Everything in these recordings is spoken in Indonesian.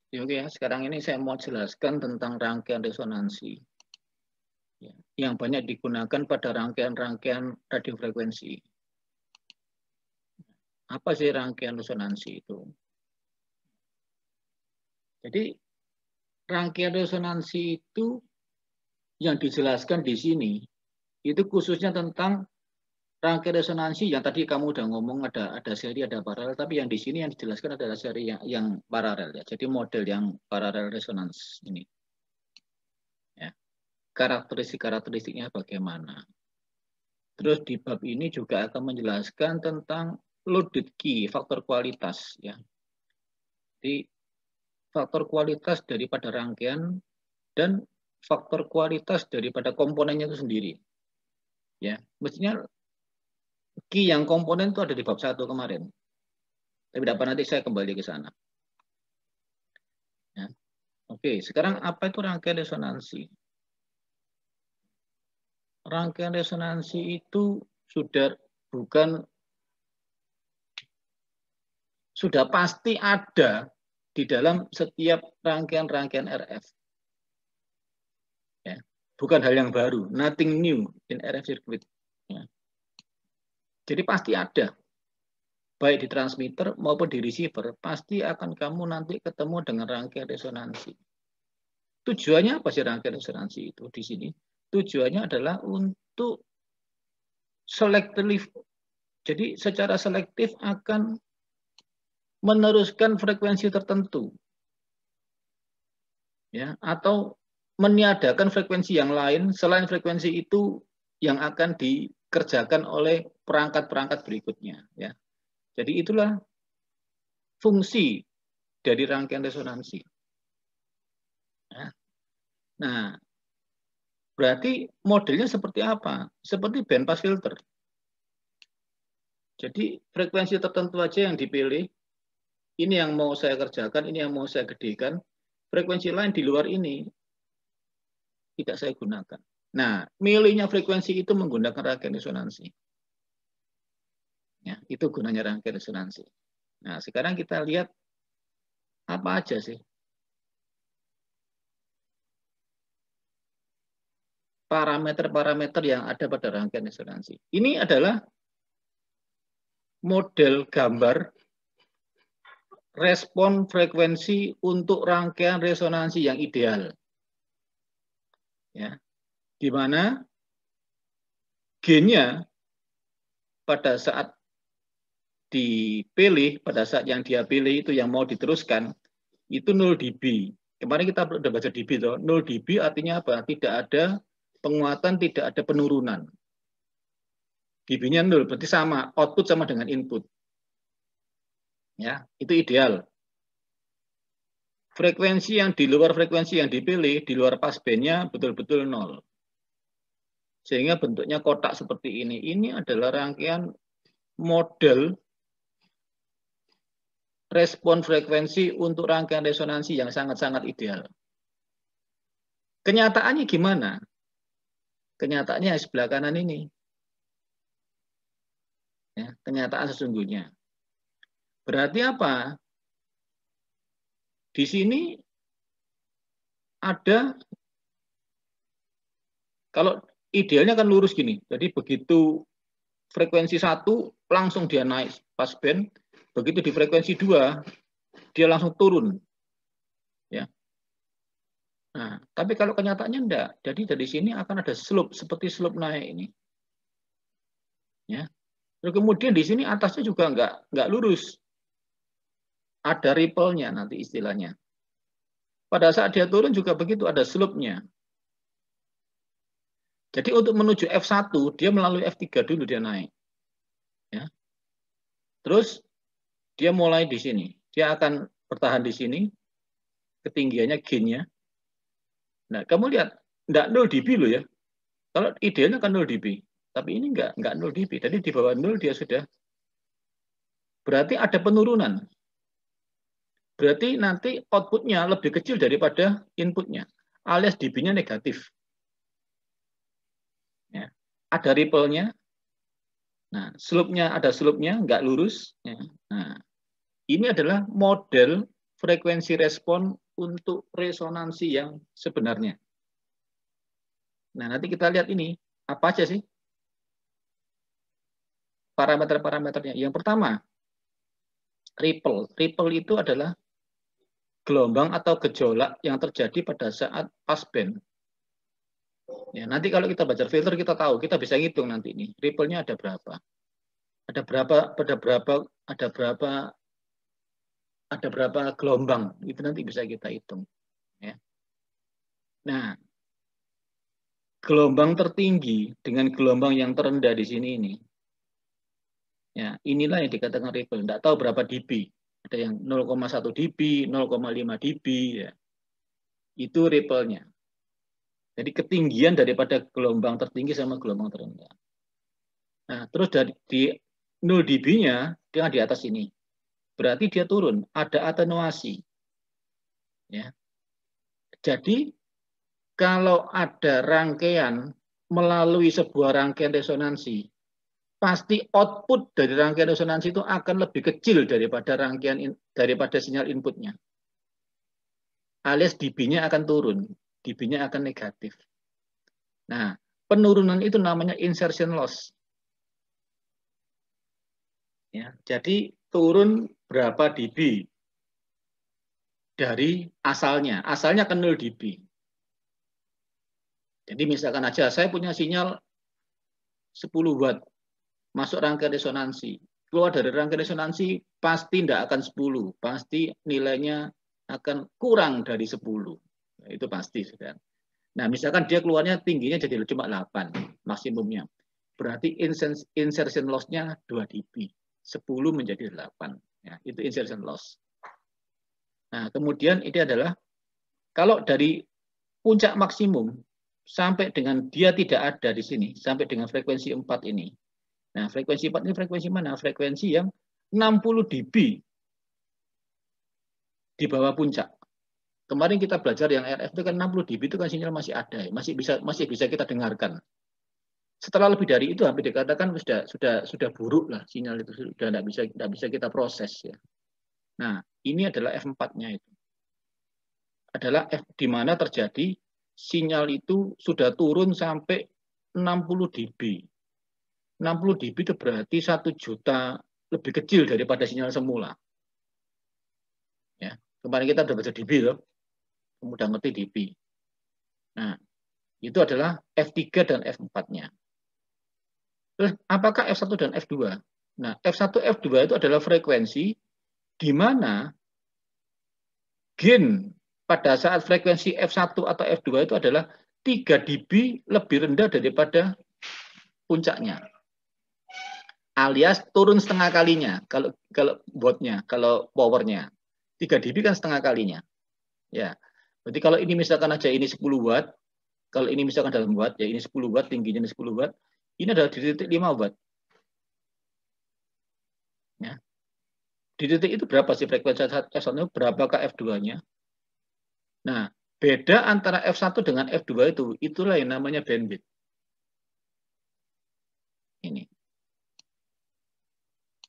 Oke ya, sekarang ini saya mau jelaskan tentang rangkaian resonansi ya, yang banyak digunakan pada rangkaian-rangkaian radiofrekuensi. Apa sih rangkaian resonansi itu? Jadi rangkaian resonansi itu yang dijelaskan di sini itu khususnya tentang rangkaian resonansi yang tadi kamu udah ngomong ada seri, ada paralel, tapi yang di sini yang dijelaskan adalah seri yang paralel ya. Jadi model yang paralel resonans ini. Ya. Karakteristiknya bagaimana? Terus di bab ini juga akan menjelaskan tentang loaded key, faktor kualitas ya. Jadi faktor kualitas daripada rangkaian dan faktor kualitas daripada komponennya itu sendiri. Ya, mestinya key yang komponen itu ada di bab 1 kemarin. Tapi dapat nanti saya kembali ke sana. Ya. Oke, sekarang apa itu rangkaian resonansi? Rangkaian resonansi itu sudah pasti ada di dalam setiap rangkaian-rangkaian RF. Ya. Bukan hal yang baru, nothing new in RF circuit. Ya. Jadi pasti ada, baik di transmitter maupun di receiver, pasti akan kamu nanti ketemu dengan rangkaian resonansi. Tujuannya apa sih rangkaian resonansi itu di sini? Tujuannya adalah untuk selektif, jadi secara selektif akan meneruskan frekuensi tertentu, ya, atau meniadakan frekuensi yang lain selain frekuensi itu yang akan dikerjakan oleh perangkat-perangkat berikutnya. Ya. Jadi itulah fungsi dari rangkaian resonansi. Ya. Nah, berarti modelnya seperti apa? Seperti bandpass filter. Jadi frekuensi tertentu aja yang dipilih, ini yang mau saya kerjakan, ini yang mau saya gedekan, frekuensi lain di luar ini tidak saya gunakan. Nah, milihnya frekuensi itu menggunakan rangkaian resonansi. Ya, itu gunanya rangkaian resonansi. Nah, sekarang kita lihat apa aja sih parameter-parameter yang ada pada rangkaian resonansi. Ini adalah model gambar respon frekuensi untuk rangkaian resonansi yang ideal. Ya, di mana gainnya pada saat dipilih, pada saat yang dia pilih itu yang mau diteruskan, itu 0 dB. Kemarin kita sudah baca dB, toh. 0 dB artinya apa? Tidak ada penguatan, tidak ada penurunan. dB-nya 0, berarti sama, output sama dengan input. Ya, itu ideal. Frekuensi yang di luar frekuensi yang dipilih, di luar passband-nya betul-betul 0. Sehingga bentuknya kotak seperti ini. Ini adalah rangkaian model respon frekuensi untuk rangkaian resonansi yang sangat-sangat ideal. Kenyataannya gimana? Kenyataannya sebelah kanan ini. Ya, kenyataan sesungguhnya. Berarti apa? Di sini ada, kalau idealnya kan lurus gini. Jadi begitu frekuensi 1 langsung dia naik passband, begitu di frekuensi 2 dia langsung turun. Ya. Nah, tapi kalau kenyataannya enggak. Jadi dari sini akan ada slope seperti slope naik ini. Ya. Terus kemudian di sini atasnya juga enggak lurus. Ada ripple-nya nanti istilahnya. Pada saat dia turun juga begitu, ada slope-nya. Jadi untuk menuju F1, dia melalui F3 dulu dia naik. Ya. Terus dia mulai di sini. Dia akan bertahan di sini. Ketinggiannya gain-nya. Nah, kamu lihat, enggak 0 dB loh ya. Kalau idealnya kan 0 dB. Tapi ini enggak 0 dB. Jadi di bawah 0 dia sudah. Berarti ada penurunan. Berarti nanti outputnya lebih kecil daripada inputnya. Alias dB-nya negatif. Ya. Ada ripple-nya. Nah, slope-nya ada slope-nya, enggak lurus. Ya. Nah, ini adalah model frekuensi respon untuk resonansi yang sebenarnya. Nah, nanti kita lihat ini, apa aja sih parameter-parameternya. Yang pertama, ripple. Ripple itu adalah gelombang atau gejolak yang terjadi pada saat passband. Ya, nanti kalau kita baca filter kita tahu, kita bisa ngitung nanti ini. Ripple-nya ada berapa? Ada berapa gelombang, itu nanti bisa kita hitung. Ya. Nah, gelombang tertinggi dengan gelombang yang terendah di sini ini, ya inilah yang dikatakan ripple. Tidak tahu berapa dB, ada yang 0,1 dB, 0,5 dB, ya. Itu ripple-nya. Jadi ketinggian daripada gelombang tertinggi sama gelombang terendah. Nah, terus di 0 dB-nya dia di atas ini. Berarti dia turun, ada atenuasi. Ya. Jadi kalau ada rangkaian melalui sebuah rangkaian resonansi, pasti output dari rangkaian resonansi itu akan lebih kecil daripada sinyal inputnya. Alias dB-nya akan turun, dB-nya akan negatif. Nah, penurunan itu namanya insertion loss. Ya, jadi turun berapa dB dari asalnya. Asalnya kan 0 dB. Jadi misalkan aja saya punya sinyal 10 watt masuk rangkaian resonansi. Keluar dari rangkaian resonansi pasti tidak akan 10. Pasti nilainya akan kurang dari 10. Nah, itu pasti. Saudara. Nah, misalkan dia keluarnya tingginya jadi cuma 8 maksimumnya. Berarti insertion loss-nya 2 dB. 10 menjadi 8. Ya, itu insertion loss. Nah, kemudian ini adalah kalau dari puncak maksimum sampai dengan dia tidak ada di sini, sampai dengan frekuensi 4 ini. Nah, frekuensi 4 ini frekuensi mana? Frekuensi yang 60 dB di bawah puncak. Kemarin kita belajar yang RF itu kan 60 dB itu kan sinyal masih ada, masih bisa kita dengarkan. Setelah lebih dari itu hampir dikatakan sudah buruk lah sinyal itu, sudah tidak bisa kita proses ya. Nah, ini adalah F4-nya itu. Adalah F di mana terjadi sinyal itu sudah turun sampai 60 dB. 60 dB itu berarti 1 juta lebih kecil daripada sinyal semula. Ya, kemarin kita sudah baca dB loh. Mudah ngerti dB. Nah, itu adalah F3 dan F4-nya. Terus apakah F1 dan F2? Nah, F1, F2 itu adalah frekuensi di mana gain pada saat frekuensi F1 atau F2 itu adalah 3 dB lebih rendah daripada puncaknya. Alias turun setengah kalinya kalau wattnya, kalau powernya. 3 dB kan setengah kalinya. Ya. Berarti kalau ini misalkan aja ini 10 watt, kalau ini misalkan dalam watt, ya ini 10 watt, tingginya 10 watt, ini adalah di titik 5 watt. Ya. Di titik itu berapa sih frekuensi F1, berapakah F2-nya? Nah, beda antara F1 dengan F2 itulah yang namanya bandwidth. Ini.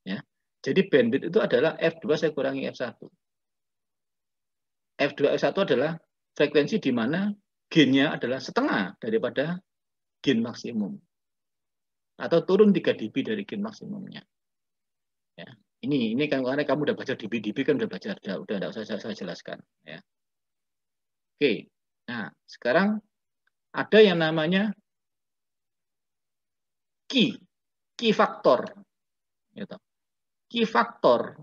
Ya. Jadi bandwidth itu adalah F2 saya kurangi F1. F2 F1 adalah frekuensi di mana gain-nya adalah setengah daripada gain maksimum. Atau turun 3 dB dari gain maksimumnya. Ya. Ini kan karena kamu udah baca dB kan udah belajar, udah enggak usah saya jelaskan ya. Oke. Nah, sekarang ada yang namanya key factor. Gitu. Key factor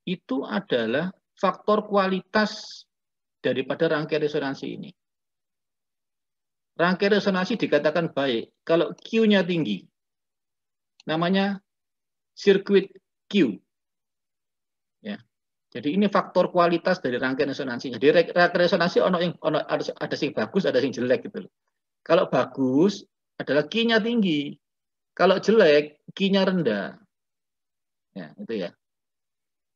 itu adalah faktor kualitas daripada rangkaian resonansi ini. Rangkaian resonansi dikatakan baik kalau Q-nya tinggi. Namanya sirkuit Q. Ya. Jadi ini faktor kualitas dari rangkaian resonansi. Jadi rangkaian resonansi ada yang bagus, ada yang jelek gitu. Kalau bagus adalah Q-nya tinggi. Kalau jelek, Q-nya rendah. Ya, itu ya.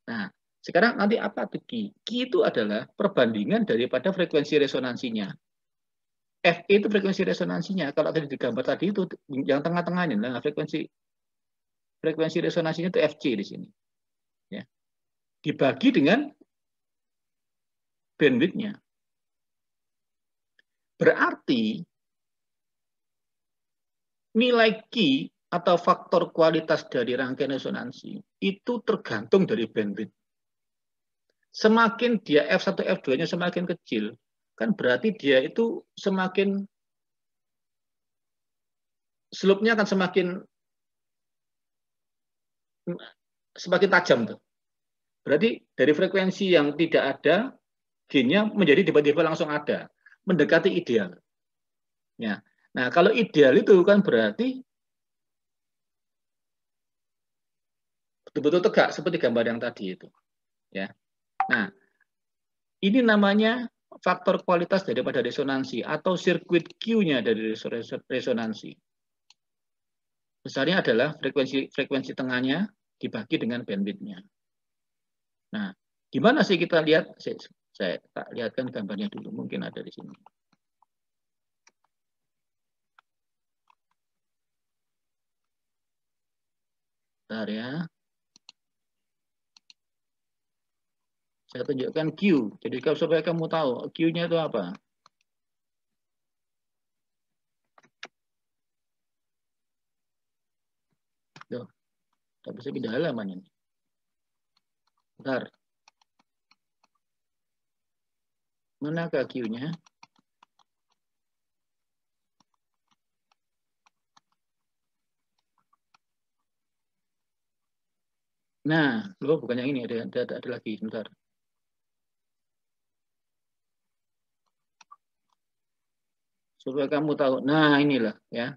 Nah, sekarang nanti apa itu Q? Q itu adalah perbandingan daripada frekuensi resonansinya. F itu frekuensi resonansinya. Kalau tadi di gambar tadi itu yang tengah-tengah ini, nah frekuensi resonansinya itu Fc di sini. Ya. dibagi dengan bandwidth-nya. Berarti nilai Q atau faktor kualitas dari rangkaian resonansi itu tergantung dari bandwidth. Semakin dia F1, F2-nya semakin kecil, kan berarti dia itu semakin slope-nya akan semakin tajam tuh. Berarti dari frekuensi yang tidak ada, gain-nya menjadi tiba-tiba langsung ada, mendekati ideal. Ya. Nah, kalau ideal itu kan berarti betul-betul tegak seperti gambar yang tadi itu. Ya. Nah, ini namanya faktor kualitas daripada resonansi atau sirkuit Q-nya dari resonansi. Besarnya adalah frekuensi tengahnya dibagi dengan bandwidth-nya. Nah, gimana sih kita lihat? Saya tak lihatkan gambarnya dulu, mungkin ada di sini. Bentar ya. Saya tunjukkan Q. Jadi supaya kamu tahu Q-nya itu apa. Tuh, tak bisa pindah halaman ini. Bentar. Manakah Q-nya? Nah, loh bukan yang ini, ada lagi, sebentar. Supaya kamu tahu. Nah, inilah ya.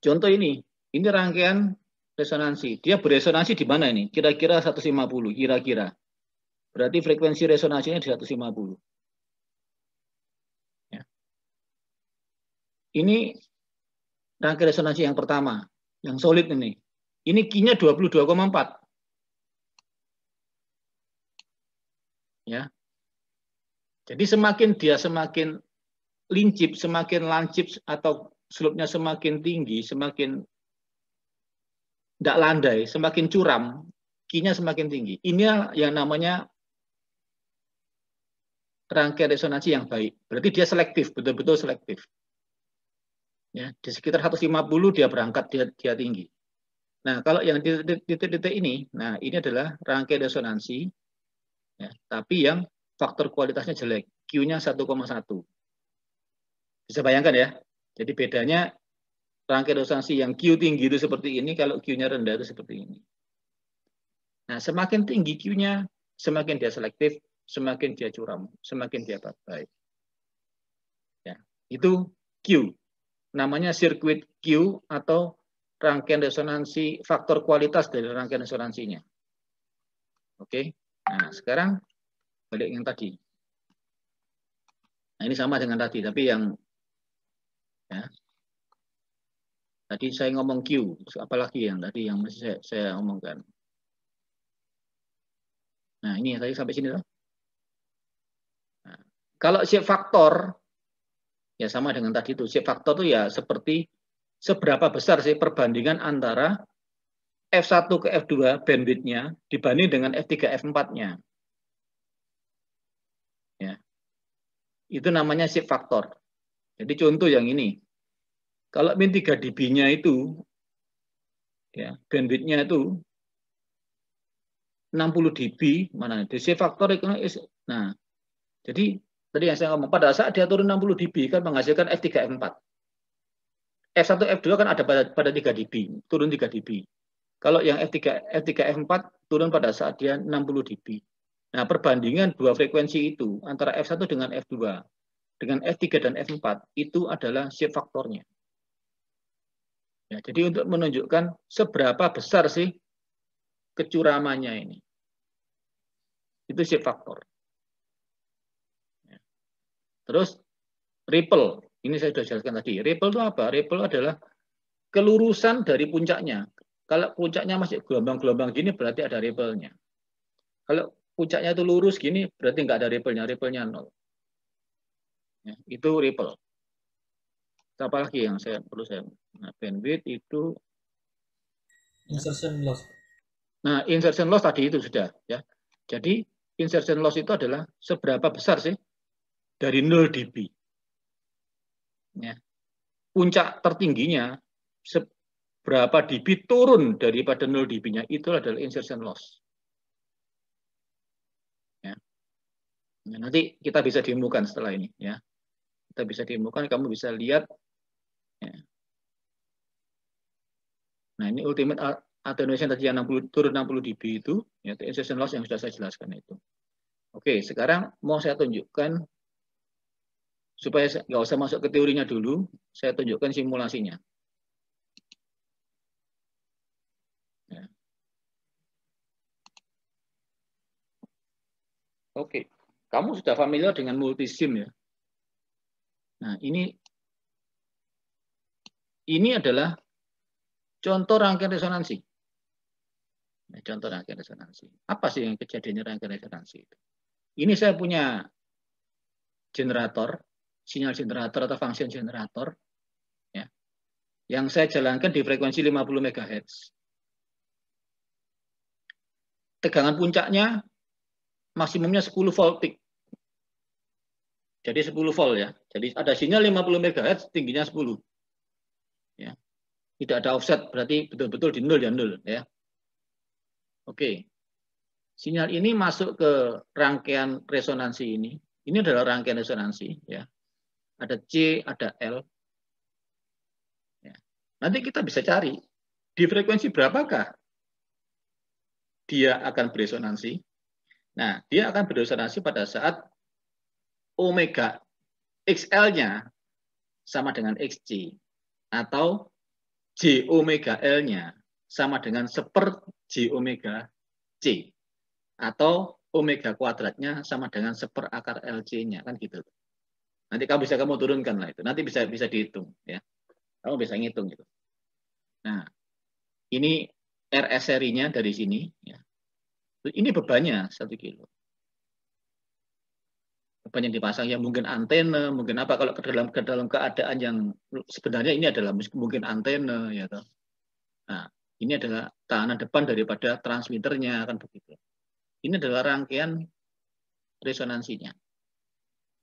Contoh ini rangkaian resonansi. Dia beresonansi di mana ini? Kira-kira 150, kira-kira. Berarti frekuensi resonansinya di 150. Ya. Ini rangkaian resonansi yang pertama, yang solid ini. Ini Q-nya 22,4. Ya. Jadi semakin dia semakin lincip, semakin lancip atau slope-nya semakin tinggi, semakin tidak landai, semakin curam, Q-nya semakin tinggi. Ini yang namanya rangkaian resonansi yang baik. Berarti dia selektif, betul-betul selektif. Ya, di sekitar 150 dia berangkat, dia tinggi. Nah, kalau yang di titik-titik ini, nah ini adalah rangkaian resonansi, ya, tapi yang faktor kualitasnya jelek, Q-nya 1,1. Bisa bayangkan ya. Jadi bedanya rangkaian resonansi yang Q tinggi itu seperti ini, kalau Q-nya rendah itu seperti ini. Nah, semakin tinggi Q-nya, semakin dia selektif, semakin dia curam, semakin dia baik. Ya, itu Q. Namanya sirkuit Q atau rangkaian resonansi, faktor kualitas dari rangkaian resonansinya. Oke. Nah, sekarang balik yang tadi. Nah, ini sama dengan tadi, tapi yang ya, tadi saya ngomong Q, apalagi yang tadi yang masih saya omongkan. Nah, ini tadi sampai sini loh. Nah, kalau shape faktor ya sama dengan tadi itu. Shape faktor itu ya seperti seberapa besar sih perbandingan antara F1 ke F2 bandwidth-nya dibanding dengan F3 F4-nya. Ya. Itu namanya shape faktor. Jadi contoh yang ini. Kalau min 3 dB-nya itu ya, bandwidth-nya itu 60 dB, mana di shape faktor itu. Nah, jadi tadi yang saya ngomong pada saat dia turun 60 dB kan menghasilkan F3 F4. F1 F2 kan ada pada 3 dB, turun 3 dB. Kalau yang F3 F4 turun pada saat dia 60 dB. Nah, perbandingan dua frekuensi itu antara F1 dengan F2 dengan F3 dan F4 itu adalah shape faktornya. Ya, jadi untuk menunjukkan seberapa besar sih kecuramannya ini. Itu shape faktor. Ya. Terus ripple, ini saya sudah jelaskan tadi. Ripple itu apa? Ripple adalah kelurusan dari puncaknya. Kalau puncaknya masih gelombang-gelombang gini berarti ada ripple-nya. Kalau puncaknya itu lurus gini berarti nggak ada ripple-nya, ripple-nya 0. Ya, itu ripple. Apa lagi yang perlu saya? Nah, bandwidth itu insertion loss. Nah, insertion loss tadi itu sudah ya. Jadi insertion loss itu adalah seberapa besar sih dari 0 dB. Ya. Puncak tertingginya seberapa dB turun daripada 0 dB-nya itu adalah insertion loss. Ya. Nah, nanti kita bisa diilmukan setelah ini ya. Kita bisa diilmukan, kamu bisa lihat ya. Nah, ini ultimate attenuation tadi yang 60 turun 60 dB itu, ya, insertion loss yang sudah saya jelaskan itu. Oke, sekarang mau saya tunjukkan supaya nggak usah masuk ke teorinya dulu, saya tunjukkan simulasinya. Ya. Oke, kamu sudah familiar dengan multisim ya. Nah, ini adalah contoh rangkaian resonansi. Nah, contoh rangkaian resonansi. Apa sih yang kejadiannya rangkaian resonansi itu? Ini saya punya generator, sinyal generator atau function generator, ya, yang saya jalankan di frekuensi 50 MHz. Tegangan puncaknya maksimumnya 10 volt peak. Jadi 10 volt ya. Jadi ada sinyal 50 MHz, tingginya 10. Ya. Tidak ada offset, berarti betul-betul di 0 ya 0 ya. Oke. Sinyal ini masuk ke rangkaian resonansi ini. Ini adalah rangkaian resonansi ya. Ada C, ada L. Ya. Nanti kita bisa cari di frekuensi berapakah dia akan beresonansi. Nah, dia akan beresonansi pada saat omega XL-nya sama dengan XC atau J omega L-nya sama dengan seper J omega C atau omega kuadratnya sama dengan seper akar LC-nya kan gitu. Nanti kamu turunkan lah itu. Nanti bisa dihitung ya. Kamu bisa ngitung gitu. Nah, ini RS serinya dari sini ya. Ini bebannya 1 kilo. Beban yang dipasang ya mungkin antena, mungkin apa kalau ke dalam keadaan yang sebenarnya ini adalah mungkin antena ya toh. Nah, ini adalah tahanan depan daripada transmitternya kan begitu. Ini adalah rangkaian resonansinya.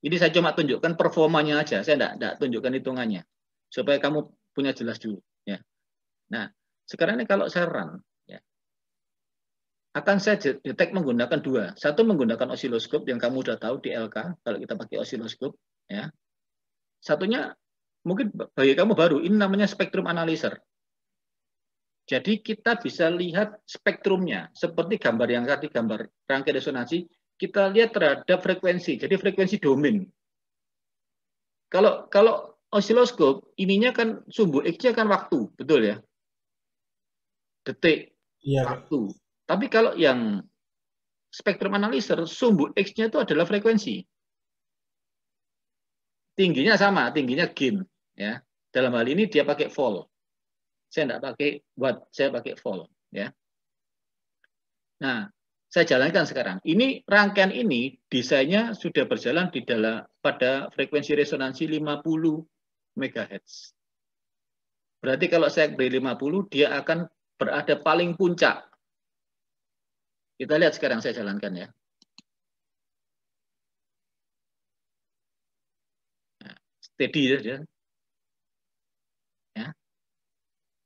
Jadi saya cuma tunjukkan performanya aja, saya enggak tunjukkan hitungannya supaya kamu punya jelas dulu ya. Nah, sekarang ini kalau saya run ya, akan saya detek menggunakan dua. Satu menggunakan osiloskop yang kamu sudah tahu di LK kalau kita pakai osiloskop ya. Satunya mungkin bagi kamu baru, ini namanya spektrum analyzer. Jadi kita bisa lihat spektrumnya seperti gambar yang tadi, gambar rangkaian resonansi, kita lihat terhadap frekuensi. Jadi frekuensi domain. Kalau osiloskop ininya kan sumbu X-nya kan waktu, betul ya? Detik, ya, waktu. Tapi kalau yang spektrum analyzer, sumbu X-nya itu adalah frekuensi. Tingginya sama, tingginya gain. Ya. Dalam hal ini dia pakai volt. Saya tidak pakai watt, saya pakai volt. Ya. Nah, saya jalankan sekarang. Ini rangkaian ini desainnya sudah berjalan di dalam pada frekuensi resonansi 50 MHz. Berarti kalau saya beri 50, dia akan berada paling puncak. Kita lihat sekarang saya jalankan ya. Nah, steady ya. Ya.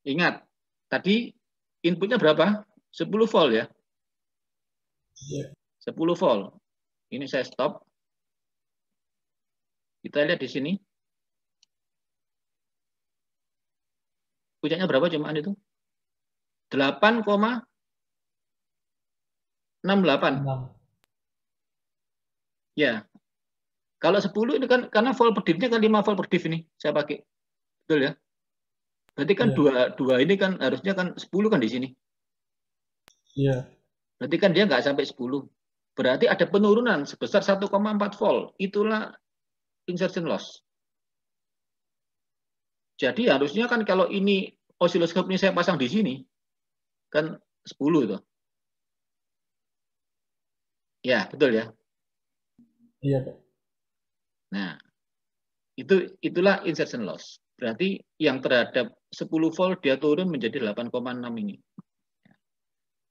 Ingat, tadi inputnya berapa? 10 volt ya. 10 volt. Ini saya stop. Kita lihat di sini. Puncaknya berapa cuman itu? 8,68. Ya. Kalau 10 ini kan karena volt per div-nya kan 5 volt per div ini saya pakai. Betul ya? Berarti kan dua ini kan harusnya kan 10 kan di sini. Iya. Berarti kan dia nggak sampai 10. Berarti ada penurunan sebesar 1,4 volt. Itulah insertion loss. Jadi harusnya kan kalau ini osiloskop ini saya pasang di sini, kan 10 itu. Ya, betul ya? Iya, Pak. Nah, itulah insertion loss. Berarti yang terhadap 10 volt dia turun menjadi 8,6 ini.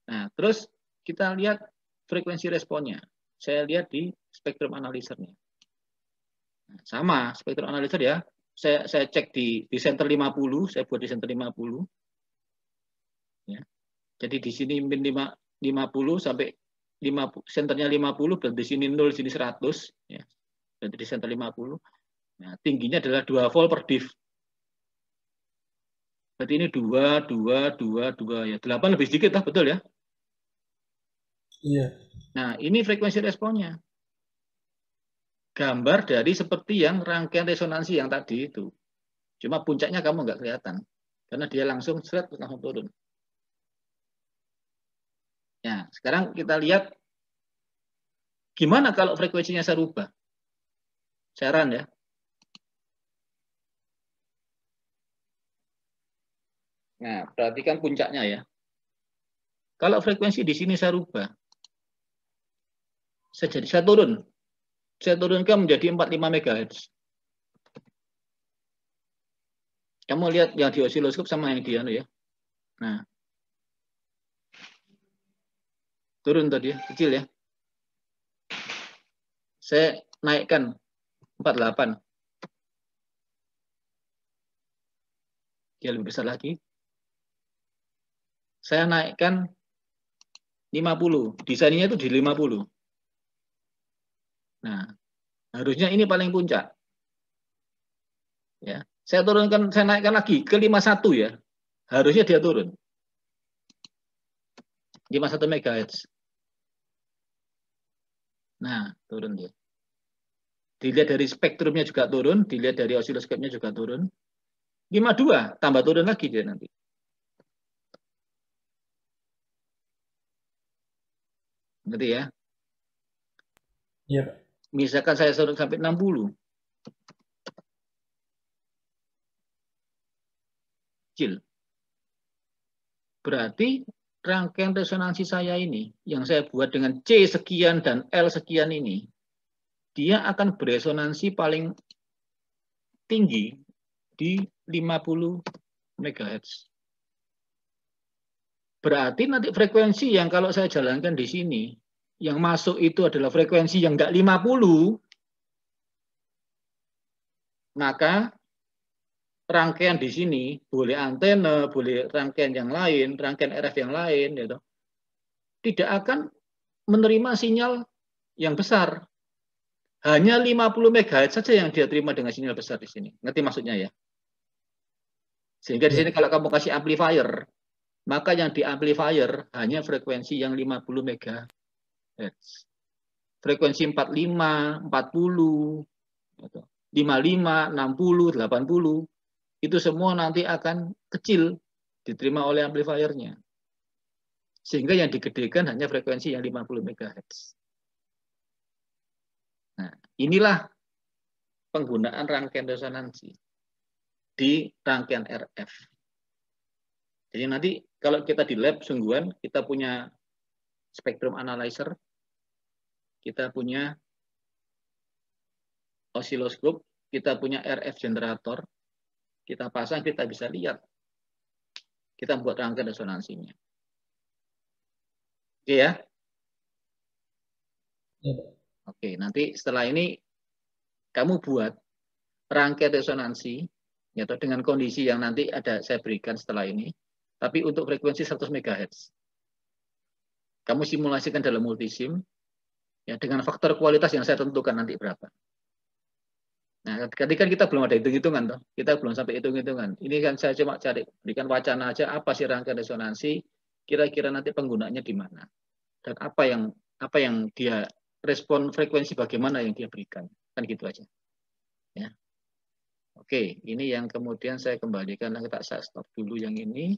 Nah, terus kita lihat frekuensi responnya. Saya lihat di spektrum analyzer-nya. Nah, sama spektrum analyzer ya. Saya cek di center 50, saya buat di center 50. Ya. Jadi di sini min 50 sampai 50, senternya 50, berarti di sini 0, di sini 100. Ya. Berarti di center 50. Nah, tingginya adalah 2 volt per div. Berarti ini 2, 2, 2, 2. Ya, 8 lebih sedikit lah, betul ya? Iya. Nah, ini frekuensi responnya. Gambar dari seperti yang rangkaian resonansi yang tadi itu. Cuma puncaknya kamu nggak kelihatan. Karena dia langsung seret, langsung turun. Ya, sekarang kita lihat gimana kalau frekuensinya saya rubah. Saran ya. Nah, perhatikan puncaknya ya. Kalau frekuensi di sini saya rubah, saya turun. Saya turunkan menjadi 45 MHz. Kamu lihat yang di osiloskop sama yang di anu ya. Nah. Turun tadi ya, kecil ya. Saya naikkan 48. Dia lebih besar lagi. Saya naikkan 50. Desainnya itu di 50. Nah, harusnya ini paling puncak. Ya, saya turunkan, saya naikkan lagi ke 51 ya. Harusnya dia turun. 51 MHz. Nah, turun dia. Dilihat dari spektrumnya juga turun, dilihat dari osiloskopnya juga turun. 52 tambah turun lagi dia nanti. Ngerti ya? Iya, Pak. Misalkan saya turun sampai 60. Kecil. Berarti rangkaian resonansi saya ini, yang saya buat dengan C sekian dan L sekian ini, dia akan beresonansi paling tinggi di 50 MHz. Berarti nanti frekuensi yang kalau saya jalankan di sini, yang masuk itu adalah frekuensi yang enggak 50, maka rangkaian di sini, boleh antena, boleh rangkaian yang lain, rangkaian RF yang lain, gitu, tidak akan menerima sinyal yang besar. Hanya 50 MHz saja yang dia terima dengan sinyal besar di sini. Ngerti maksudnya ya? Sehingga di Iya. sini kalau kamu kasih amplifier, maka yang di amplifier hanya frekuensi yang 50 MHz. Frekuensi 45, 40, 55, 60, 80, itu semua nanti akan kecil diterima oleh amplifiernya. Sehingga yang digedekan hanya frekuensi yang 50 MHz. Nah, inilah penggunaan rangkaian resonansi di rangkaian RF. Jadi nanti kalau kita di lab sungguhan, kita punya spektrum analyzer, kita punya osiloskop, kita punya RF generator, kita pasang, kita bisa lihat. Kita buat rangkaian resonansinya. Oke ya? Iya, Pak. Oke, nanti setelah ini kamu buat rangkaian resonansi, atau dengan kondisi yang nanti ada saya berikan setelah ini, tapi untuk frekuensi 100 MHz. Kamu simulasikan dalam multisim, ya, dengan faktor kualitas yang saya tentukan nanti berapa. Nah, ketika kita belum ada hitung-hitungan, toh, kita belum sampai hitung-hitungan. Ini kan saya cuma cari, berikan wacana aja, apa sih rangkaian resonansi, kira-kira nanti penggunaannya di mana. Dan apa yang dia respon frekuensi bagaimana yang dia berikan. Kan gitu aja. Ya. Oke, ini yang kemudian saya kembalikan, saya stop dulu yang ini.